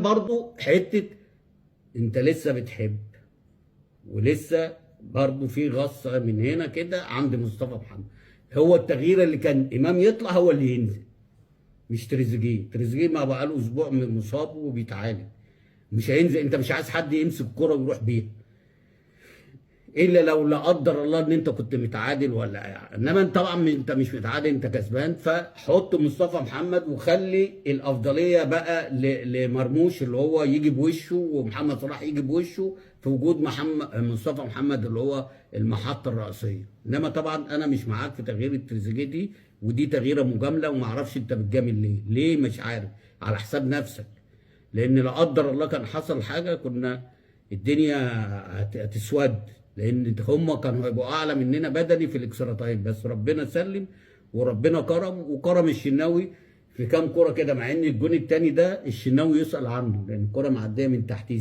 برضو حته انت لسه بتحب، ولسه برضو في غصه من هنا كده عند مصطفى محمد. هو التغيير اللي كان امام يطلع هو اللي ينزل، مش تريزيجيه. تريزيجيه ما بقى له اسبوع من مصاب وبيتعالج، مش هينزل. انت مش عايز حد يمسك الكرة ويروح بيها، الا لو لا قدر الله ان انت كنت متعادل ولا يعني. انما انت طبعا انت مش متعادل، انت كسبان. فحط مصطفى محمد وخلي الافضليه بقى لمرموش اللي هو يجي بوشه، ومحمد صلاح يجي بوشه في وجود مصطفى محمد اللي هو المحطه الرئيسيه. انما طبعا انا مش معاك في تغيير التريزيجيه دي، ودي تغييره مجامله، وما اعرفش انت بتجامل ليه مش عارف، على حساب نفسك. لان لا قدر الله كان حصل حاجه كنا الدنيا هتسود، لان هم كانوا هيبقوا اعلى مننا بدني في الاكسترا تايم. بس ربنا سلم وربنا كرم، وكرم الشناوي في كام كوره كده، مع ان الجون الثاني ده الشناوي يسأل عنه، لان الكوره معديه من تحتيه.